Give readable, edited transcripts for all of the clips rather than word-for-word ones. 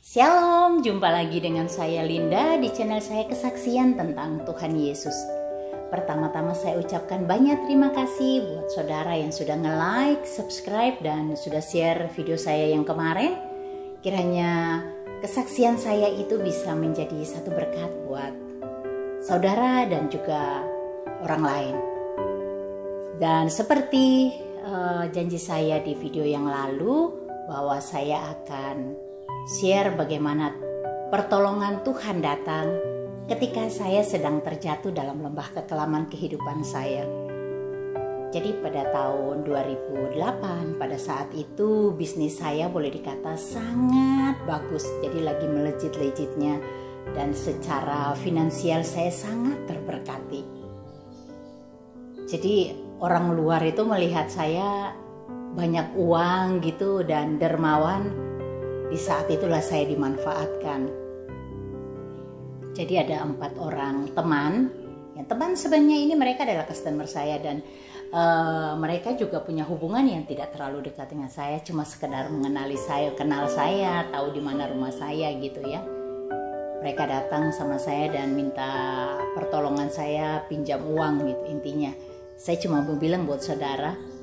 Shalom, jumpa lagi dengan saya Linda di channel saya Kesaksian tentang Tuhan Yesus. Pertama-tama saya ucapkan banyak terima kasih buat saudara yang sudah nge-like, subscribe, dan sudah share video saya yang kemarin. Kiranya kesaksian saya itu bisa menjadi satu berkat buat saudara dan juga orang lain. Dan seperti janji saya di video yang lalu, bahwa saya akan share bagaimana pertolongan Tuhan datang ketika saya sedang terjatuh dalam lembah kekelaman kehidupan saya. Jadi pada tahun 2008, pada saat itu bisnis saya boleh dikata sangat bagus. Jadi lagi melejit-lejitnya dan secara finansial saya sangat terberkati. Jadi orang luar itu melihat saya banyak uang gitu dan dermawan. Di saat itulah saya dimanfaatkan. Jadi ada 4 orang teman. Yang teman sebenarnya ini mereka adalah customer saya dan mereka juga punya hubungan yang tidak terlalu dekat dengan saya. Cuma sekedar mengenali saya, kenal saya, tahu di mana rumah saya gitu ya. Mereka datang sama saya dan minta pertolongan saya pinjam uang gitu intinya. Saya cuma mau bilang buat saudara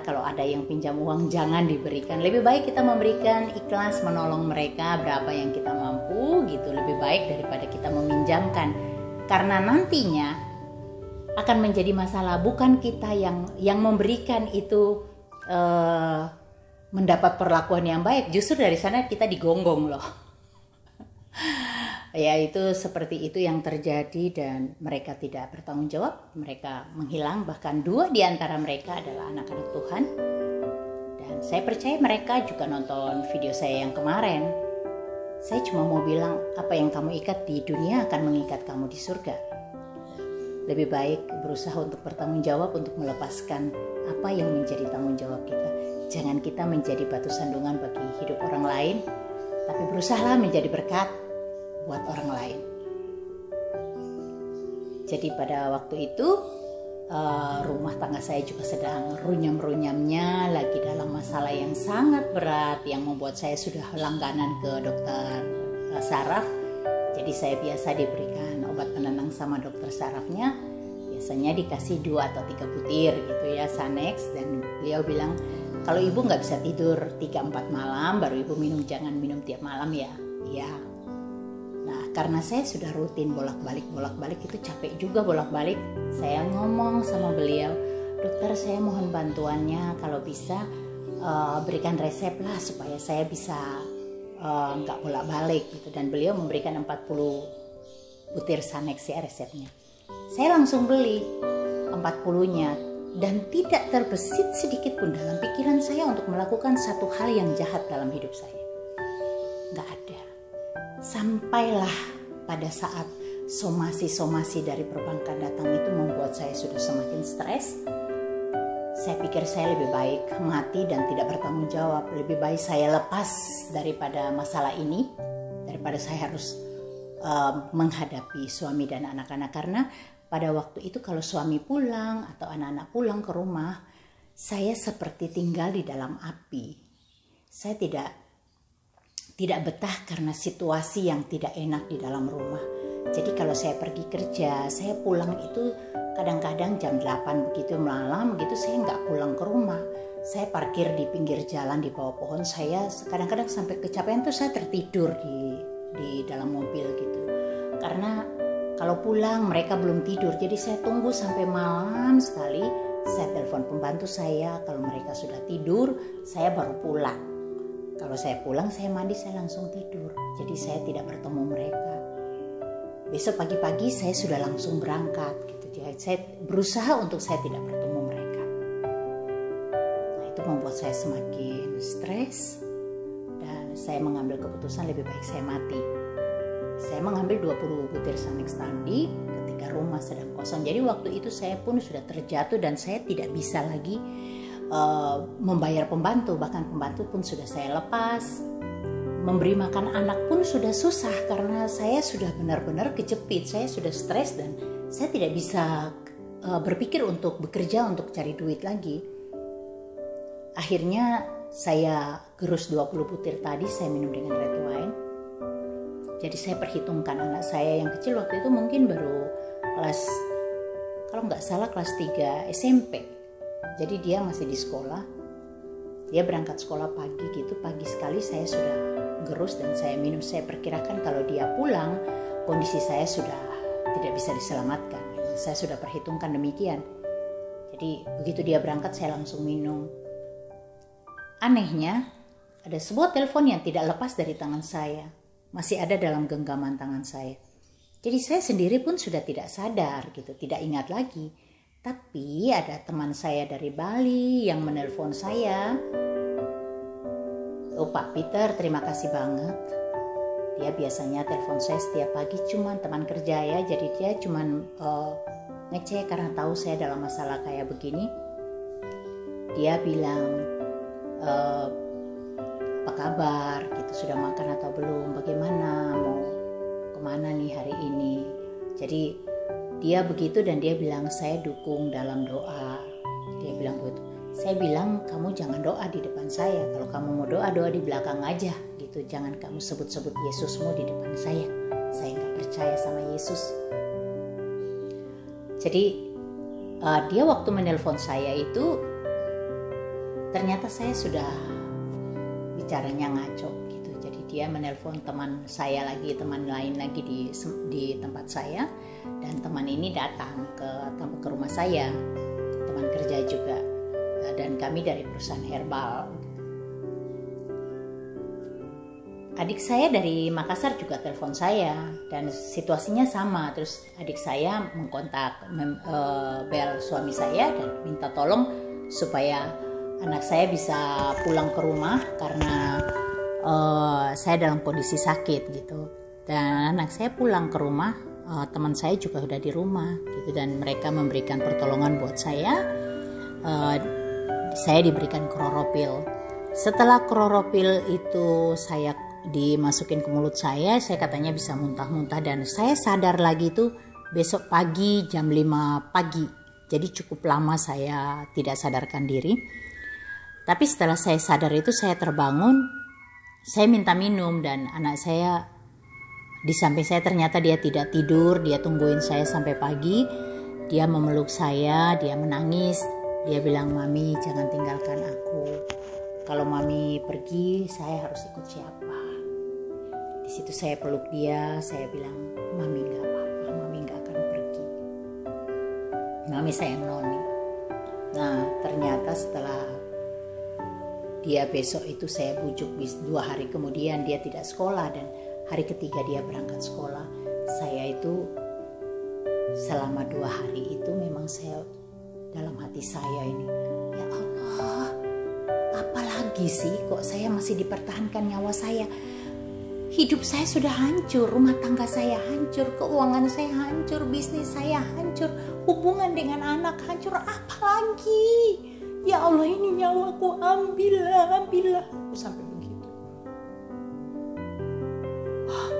kalau ada yang pinjam uang jangan diberikan. Lebih baik kita memberikan ikhlas menolong mereka berapa yang kita mampu gitu. Lebih baik daripada kita meminjamkan. Karena nantinya akan menjadi masalah bukan kita yang memberikan itu mendapat perlakuan yang baik. Justru dari sana kita digonggong loh. Ya itu seperti itu yang terjadi dan mereka tidak bertanggung jawab, mereka menghilang, bahkan 2 di antara mereka adalah anak-anak Tuhan. Dan saya percaya mereka juga nonton video saya yang kemarin. Saya cuma mau bilang apa yang kamu ikat di dunia akan mengikat kamu di surga. Lebih baik berusaha untuk bertanggung jawab untuk melepaskan apa yang menjadi tanggung jawab kita. Jangan kita menjadi batu sandungan bagi hidup orang lain, tapi berusahalah menjadi berkat buat orang lain. Jadi pada waktu itu rumah tangga saya juga sedang runyam-runyamnya, lagi dalam masalah yang sangat berat yang membuat saya sudah langganan ke dokter saraf. Jadi saya biasa diberikan obat penenang sama dokter sarafnya. Biasanya dikasih 2 atau 3 butir gitu ya, Sanex. Dan beliau bilang kalau ibu nggak bisa tidur 3-4 malam baru ibu minum, jangan minum tiap malam ya. Iya. Nah, karena saya sudah rutin bolak-balik itu capek juga bolak-balik. Saya ngomong sama beliau, dokter saya mohon bantuannya kalau bisa berikan resep lah supaya saya bisa nggak bolak-balik gitu. Dan beliau memberikan 40 butir Sanex ya resepnya. Saya langsung beli 40-nya dan tidak terbesit sedikit pun dalam pikiran saya untuk melakukan satu hal yang jahat dalam hidup saya. Nggak ada. Sampailah pada saat somasi dari perbankan datang itu membuat saya sudah semakin stres. Saya pikir saya lebih baik mati dan tidak bertanggung jawab. Lebih baik saya lepas daripada masalah ini, daripada saya harus menghadapi suami dan anak-anak. Karena pada waktu itu kalau suami pulang atau anak-anak pulang ke rumah, saya seperti tinggal di dalam api. Saya tidak betah karena situasi yang tidak enak di dalam rumah. Jadi kalau saya pergi kerja, saya pulang itu kadang-kadang jam 8 begitu malam begitu saya nggak pulang ke rumah. Saya parkir di pinggir jalan di bawah pohon. Saya kadang-kadang sampai kecapean tuh saya tertidur di dalam mobil gitu. Karena kalau pulang mereka belum tidur. Jadi saya tunggu sampai malam sekali. Saya telepon pembantu saya, kalau mereka sudah tidur, saya baru pulang. Kalau saya pulang, saya mandi, saya langsung tidur. Jadi saya tidak bertemu mereka. Besok pagi-pagi saya sudah langsung berangkat. Gitu. Jadi saya berusaha untuk saya tidak bertemu mereka. Nah itu membuat saya semakin stres. Dan saya mengambil keputusan lebih baik saya mati. Saya mengambil 20 butir Sanex tadi ketika rumah sedang kosong. Jadi waktu itu saya pun sudah terjatuh dan saya tidak bisa lagi membayar pembantu, bahkan pembantu pun sudah saya lepas. Memberi makan anak pun sudah susah karena saya sudah benar-benar kejepit, saya sudah stres dan saya tidak bisa berpikir untuk bekerja untuk cari duit lagi. Akhirnya saya gerus 20 butir tadi, saya minum dengan red wine. Jadi saya perhitungkan anak saya yang kecil waktu itu mungkin baru kelas, kalau nggak salah kelas 3 SMP. Jadi dia masih di sekolah. Dia berangkat sekolah pagi gitu, pagi sekali saya sudah gerus dan saya minum. Saya perkirakan kalau dia pulang kondisi saya sudah tidak bisa diselamatkan. Saya sudah perhitungkan demikian. Jadi begitu dia berangkat saya langsung minum. Anehnya ada sebuah telepon yang tidak lepas dari tangan saya. Masih ada dalam genggaman tangan saya. Jadi saya sendiri pun sudah tidak sadar gitu, tidak ingat lagi. Tapi ada teman saya dari Bali yang menelpon saya. Oh Pak Peter, terima kasih banget. Dia biasanya telepon saya setiap pagi, cuman teman kerja ya. Jadi dia cuman ngecek karena tahu saya dalam masalah kayak begini. Dia bilang, apa kabar gitu, sudah makan atau belum, bagaimana, mau kemana nih hari ini. Jadi dia begitu dan dia bilang saya dukung dalam doa. Dia bilang begitu. Saya bilang kamu jangan doa di depan saya, kalau kamu mau doa di belakang aja gitu, jangan kamu sebut-sebut Yesusmu di depan saya nggak percaya sama Yesus. Jadi dia waktu menelpon saya itu ternyata saya sudah bicaranya ngaco gitu. Jadi dia menelpon teman saya lagi, teman lain lagi di tempat saya, dan teman ini datang ke rumah saya, teman kerja juga, dan kami dari perusahaan herbal. Adik saya dari Makassar juga telepon saya dan situasinya sama. Terus adik saya mengkontak bel suami saya dan minta tolong supaya anak saya bisa pulang ke rumah karena saya dalam kondisi sakit gitu. Dan anak saya pulang ke rumah, teman saya juga udah di rumah gitu, dan mereka memberikan pertolongan buat saya. Saya diberikan kloropil. Setelah kloropil itu saya dimasukin ke mulut saya katanya bisa muntah-muntah, dan saya sadar lagi itu besok pagi jam 5 pagi. Jadi cukup lama saya tidak sadarkan diri. Tapi setelah saya sadar itu saya terbangun, saya minta minum, dan anak saya di samping saya ternyata dia tidak tidur, dia tungguin saya sampai pagi. Dia memeluk saya, dia menangis, dia bilang, "Mami jangan tinggalkan aku. Kalau Mami pergi saya harus ikut siapa?" Di situ saya peluk dia, saya bilang, "Mami gak apa-apa, Mami gak akan pergi. Mami sayang Noni." Nah ternyata setelah dia besok itu saya bujuk, 2 hari kemudian dia tidak sekolah, dan hari ketiga dia berangkat sekolah. Saya itu selama 2 hari itu memang saya dalam hati saya ini, ya Allah, apalagi sih kok saya masih dipertahankan nyawa saya. Hidup saya sudah hancur, rumah tangga saya hancur, keuangan saya hancur, bisnis saya hancur, hubungan dengan anak hancur, apalagi? Ya Allah, ini nyawaku, ambillah. Aku sampai begitu.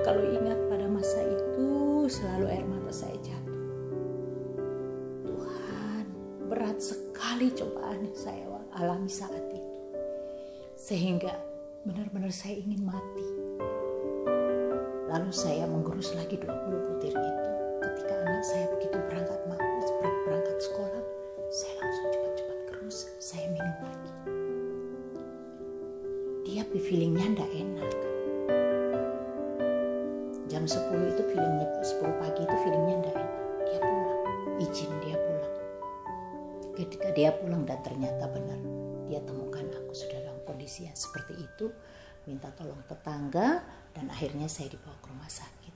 Kalau ingat pada masa itu selalu air mata saya jatuh. Tuhan, berat sekali cobaan yang saya alami saat itu. Sehingga benar-benar saya ingin mati. Lalu saya menggerus lagi 20 butir itu. Ketika anak saya begitu berangkat sekolah, saya langsung cepat-cepat gerus, saya minum lagi. Dia feelingnya ndak enak. Jam 10 itu feelingnya, 10 pagi itu feelingnya ndak enak. Dia pulang, izin dia pulang. Ketika dia pulang dan ternyata benar, dia temukan aku sudah dalam kondisi yang seperti itu, minta tolong tetangga, dan akhirnya saya dibawa ke rumah sakit.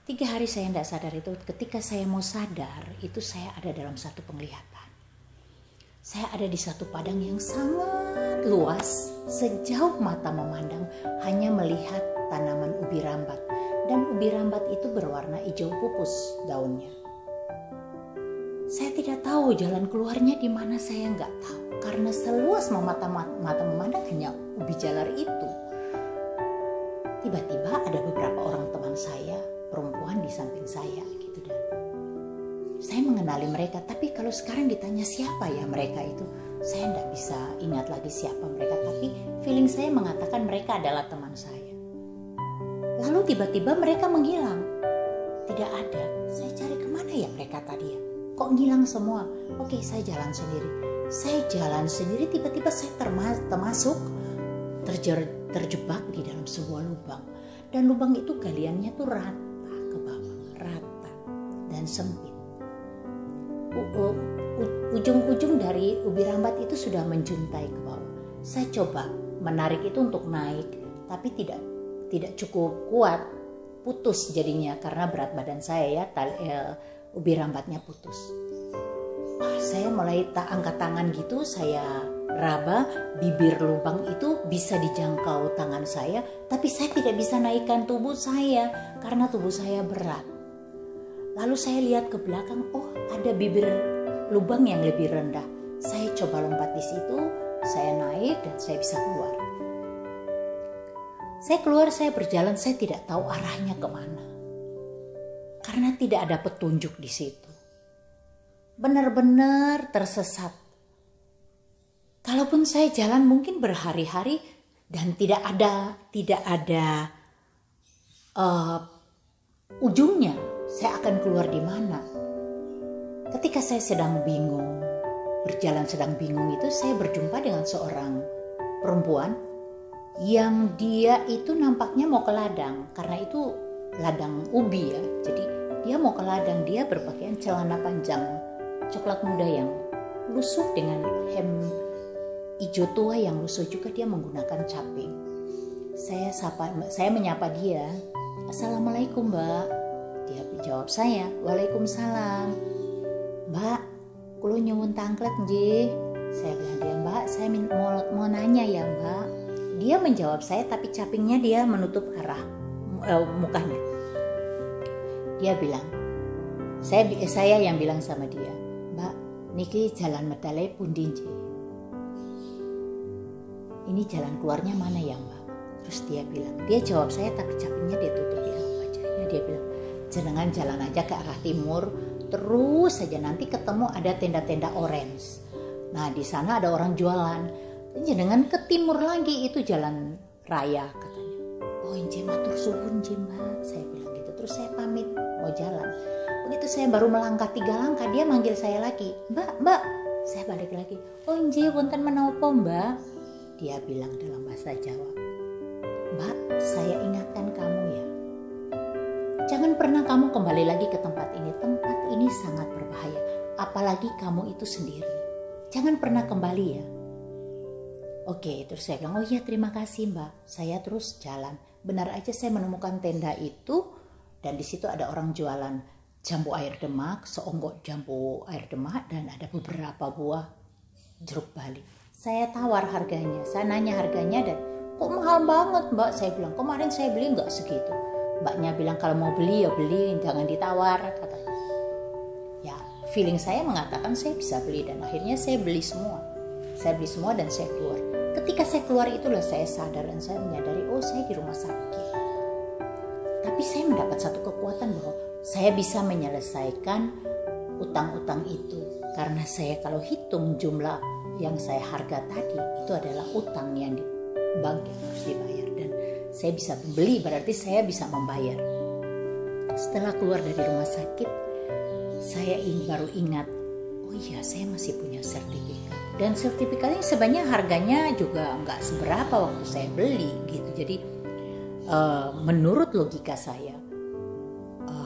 3 hari saya tidak sadar itu. Ketika saya mau sadar, itu saya ada dalam satu penglihatan. Saya ada di satu padang yang sangat luas, sejauh mata memandang, hanya melihat tanaman ubi rambat. Dan ubi rambat itu berwarna hijau pupus daunnya. Saya tidak tahu jalan keluarnya di mana, saya nggak tahu. Karena seluas mata memandang hanya ubi jalar itu. Tiba-tiba ada beberapa orang teman saya, perempuan di samping saya gitu, dan saya mengenali mereka. Tapi kalau sekarang ditanya siapa ya mereka itu, saya tidak bisa ingat lagi siapa mereka. Tapi feeling saya mengatakan mereka adalah teman saya. Lalu tiba-tiba mereka menghilang. Tidak ada. Saya cari kemana ya mereka tadi ya? Kok ngilang semua? Oke, saya jalan sendiri. Saya jalan sendiri, tiba-tiba saya terjebak di dalam sebuah lubang. Dan lubang itu galiannya tuh rata ke bawah, rata dan sempit. Ujung-ujung dari ubi rambat itu sudah menjuntai ke bawah. Saya coba menarik itu untuk naik, tapi tidak cukup kuat, putus jadinya karena berat badan saya ya, ubi rambatnya putus. Saya mulai angkat tangan gitu, saya raba bibir lubang itu bisa dijangkau tangan saya, tapi saya tidak bisa naikkan tubuh saya karena tubuh saya berat. Lalu saya lihat ke belakang, oh ada bibir lubang yang lebih rendah. Saya coba lompat di situ, saya naik dan saya bisa keluar. Saya keluar, saya berjalan, saya tidak tahu arahnya kemana. Karena tidak ada petunjuk di situ. Benar-benar tersesat. Kalaupun saya jalan mungkin berhari-hari dan tidak ada ujungnya, saya akan keluar di mana. Ketika saya sedang bingung, berjalan sedang bingung itu, saya berjumpa dengan seorang perempuan yang dia itu nampaknya mau ke ladang, karena itu ladang ubi ya. Jadi dia mau ke ladang, dia berpakaian celana panjang coklat muda yang lusuh dengan hem hijau tua yang lusuh juga, dia menggunakan caping. Saya menyapa dia, "Assalamualaikum, Mbak." Dia jawab saya, "Waalaikumsalam." "Mbak, kulo nyuwun tangklet nggih." Saya bilang dia, "Mbak, saya mau nanya ya, Mbak." Dia menjawab saya tapi capingnya dia menutup arah mukanya. Dia bilang, saya yang bilang sama dia, "Mbak, niki jalan medale pundi nggih? Ini jalan keluarnya mana ya, Mbak?" Terus dia jawab saya tapi capingnya dia tutup ya wajahnya. Dia bilang, "Jenengan jalan aja ke arah timur, terus saja nanti ketemu ada tenda-tenda orange. Nah, di sana ada orang jualan. Jenengan ke timur lagi itu jalan raya," katanya. "Oh, inje matur suwun nggih, Mbak," saya bilang gitu. Terus saya pamit mau jalan. Begitu saya baru melangkah 3 langkah, dia manggil saya lagi, Mbak. Saya balik lagi, "Oh, inje wonten menapa, Mbak?" Dia bilang dalam bahasa Jawa, "Mbak, saya ingatkan kamu ya. Jangan pernah kamu kembali lagi ke tempat ini. Tempat ini sangat berbahaya. Apalagi kamu itu sendiri. Jangan pernah kembali ya." Oke, terus saya bilang, "Oh iya, terima kasih, Mbak." Saya terus jalan. Benar aja saya menemukan tenda itu dan di situ ada orang jualan jambu air demak, seonggok jambu air demak dan ada beberapa buah jeruk bali. Saya tawar harganya. Saya nanya harganya dan, "Kok mahal banget, Mbak?" Saya bilang, "Kemarin saya beli nggak segitu." Mbaknya bilang, "Kalau mau beli ya beli, jangan ditawar," katanya. Ya, feeling saya mengatakan saya bisa beli dan akhirnya saya beli semua. Saya beli semua dan saya keluar. Ketika saya keluar itulah saya sadar dan saya menyadari, oh saya di rumah sakit. Tapi saya mendapat satu kekuatan bahwa saya bisa menyelesaikan utang-utang itu. Karena saya kalau hitung jumlah yang saya harga tadi, itu adalah utang yang di bank yang harus dibayar. Dan saya bisa beli, berarti saya bisa membayar. Setelah keluar dari rumah sakit, saya baru ingat, oh iya saya masih punya sertifikat. Dan sertifikatnya sebenarnya harganya juga nggak seberapa waktu saya beli gitu. Jadi menurut logika saya,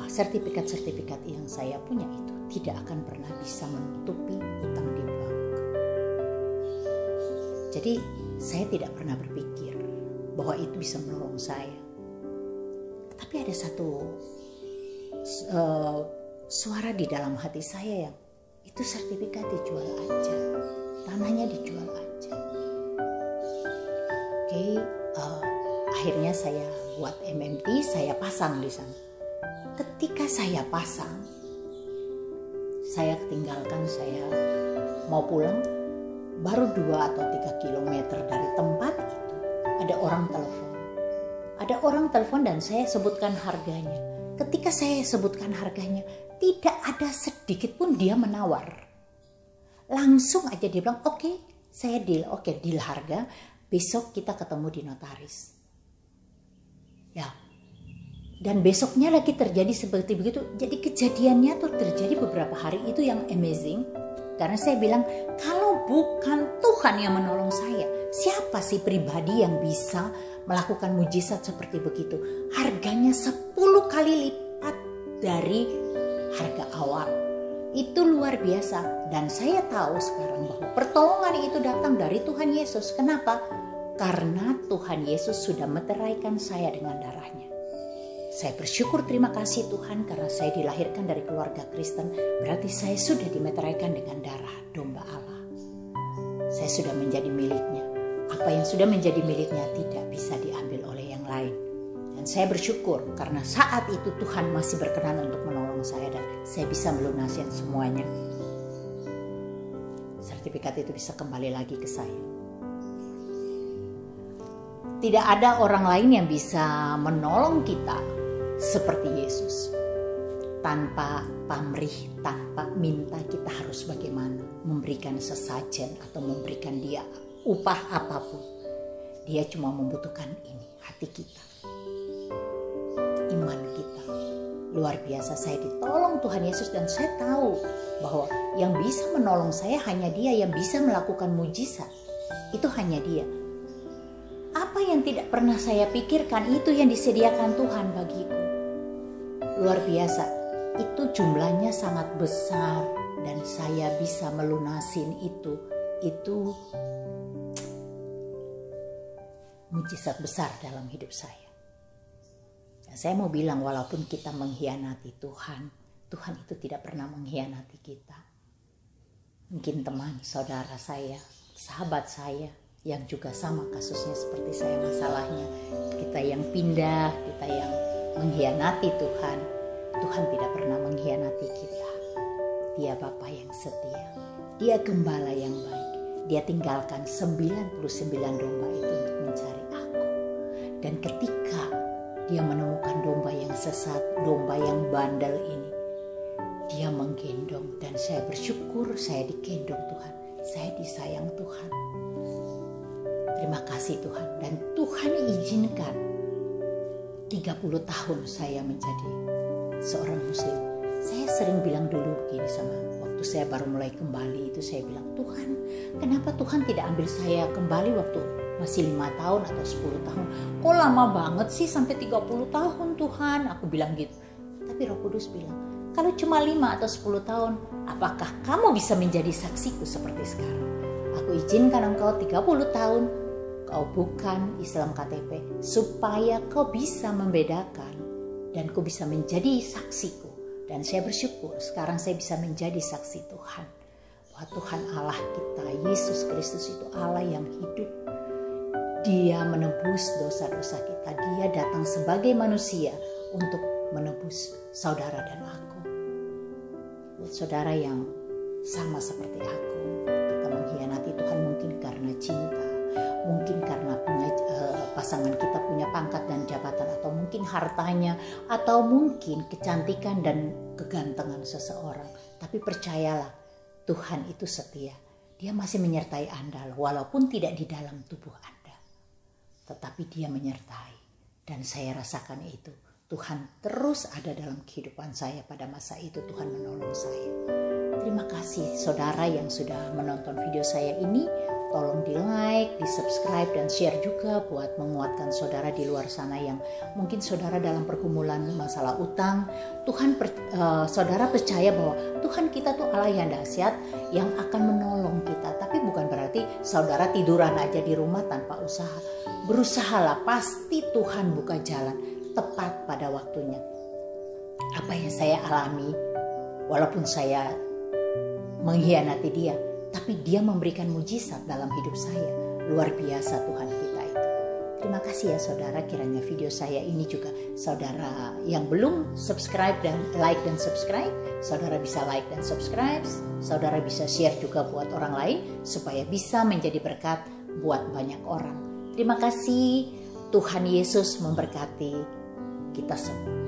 sertifikat-sertifikat yang saya punya itu tidak akan pernah bisa menutupi utang di bank. Jadi saya tidak pernah berpikir bahwa itu bisa menolong saya. Tapi ada satu suara di dalam hati saya yang itu sertifikat dijual aja, tanahnya dijual aja. Oke, akhirnya saya buat MMT, saya pasang di sana. Ketika saya pasang, saya tinggalkan, saya mau pulang, baru 2 atau 3 kilometer dari tempat itu ada orang telepon. Ada orang telepon dan saya sebutkan harganya. Ketika saya sebutkan harganya, tidak ada sedikit pun dia menawar. Langsung aja dia bilang, "Oke, saya deal. Oke, deal harga. Besok kita ketemu di notaris." Ya, Dan besoknya lagi terjadi seperti begitu. Jadi kejadiannya tuh terjadi beberapa hari, itu yang amazing. Karena saya bilang, kalau bukan Tuhan yang menolong saya, siapa sih pribadi yang bisa melakukan mujizat seperti begitu? Harganya 10 kali lipat dari harga awal. Itu luar biasa. Dan saya tahu sekarang bahwa pertolongan itu datang dari Tuhan Yesus. Kenapa? Karena Tuhan Yesus sudah meteraikan saya dengan darahnya. Saya bersyukur, terima kasih Tuhan, karena saya dilahirkan dari keluarga Kristen. Berarti saya sudah dimeteraikan dengan darah domba Allah. Saya sudah menjadi miliknya. Apa yang sudah menjadi miliknya tidak bisa diambil oleh yang lain. Dan saya bersyukur karena saat itu Tuhan masih berkenan untuk menolong saya dan saya bisa melunasi semuanya. Sertifikat itu bisa kembali lagi ke saya. Tidak ada orang lain yang bisa menolong kita seperti Yesus. Tanpa pamrih, tanpa minta, kita harus bagaimana? Memberikan sesajen atau memberikan dia upah apapun. Dia cuma membutuhkan ini, hati kita, iman kita. Luar biasa, saya ditolong Tuhan Yesus dan saya tahu bahwa yang bisa menolong saya hanya Dia, yang bisa melakukan mujizat. Itu hanya Dia. Apa yang tidak pernah saya pikirkan, itu yang disediakan Tuhan bagiku. Luar biasa, itu jumlahnya sangat besar dan saya bisa melunasin itu. Itu mujizat besar dalam hidup saya. Dan saya mau bilang, walaupun kita mengkhianati Tuhan, Tuhan itu tidak pernah mengkhianati kita. Mungkin teman, saudara saya, sahabat saya, yang juga sama kasusnya seperti saya masalahnya. Kita yang pindah, kita yang mengkhianati Tuhan. Tuhan tidak pernah mengkhianati kita. Dia Bapa yang setia. Dia gembala yang baik. Dia tinggalkan 99 domba itu untuk mencari aku. Dan ketika dia menemukan domba yang sesat, domba yang bandel ini, dia menggendong. Dan saya bersyukur saya digendong Tuhan. Saya disayang Tuhan. Terima kasih Tuhan. Dan Tuhan izinkan 30 tahun saya menjadi seorang muslim. Saya sering bilang dulu begini sama, waktu saya baru mulai kembali itu saya bilang, Tuhan, kenapa Tuhan tidak ambil saya kembali waktu masih 5 tahun atau 10 tahun? Kok lama banget sih sampai 30 tahun Tuhan? Aku bilang gitu. Tapi Roh Kudus bilang, kalau cuma 5 atau 10 tahun, apakah kamu bisa menjadi saksiku seperti sekarang? Aku izinkan engkau 30 tahun, kau bukan Islam KTP, supaya kau bisa membedakan dan kau bisa menjadi saksiku. Dan saya bersyukur sekarang saya bisa menjadi saksi Tuhan. Bahwa Tuhan Allah kita, Yesus Kristus itu Allah yang hidup. Dia menebus dosa-dosa kita. Dia datang sebagai manusia untuk menebus saudara dan aku. Buat saudara yang sama seperti aku, kita mengkhianati Tuhan mungkin karena cinta. Mungkin karena pasangan kita punya pangkat dan jabatan, atau mungkin hartanya, atau mungkin kecantikan dan kegantengan seseorang. Tapi percayalah, Tuhan itu setia. Dia masih menyertai Anda walaupun tidak di dalam tubuh Anda. Tetapi Dia menyertai. Dan saya rasakan itu. Tuhan terus ada dalam kehidupan saya pada masa itu. Tuhan menolong saya. Terima kasih saudara yang sudah menonton video saya ini. Tolong di like, di subscribe, dan share juga buat menguatkan saudara di luar sana yang mungkin saudara dalam pergumulan masalah utang. Saudara percaya bahwa Tuhan kita tuh Allah yang dahsyat yang akan menolong kita. Tapi bukan berarti saudara tiduran aja di rumah tanpa usaha. Berusahalah, pasti Tuhan buka jalan tepat pada waktunya. Apa yang saya alami, walaupun saya mengkhianati Dia, tapi Dia memberikan mujizat dalam hidup saya. Luar biasa Tuhan kita itu. Terima kasih ya saudara, kiranya video saya ini juga saudara yang belum subscribe dan like dan subscribe, saudara bisa like dan subscribe, saudara bisa share juga buat orang lain supaya bisa menjadi berkat buat banyak orang. Terima kasih, Tuhan Yesus memberkati kita semua.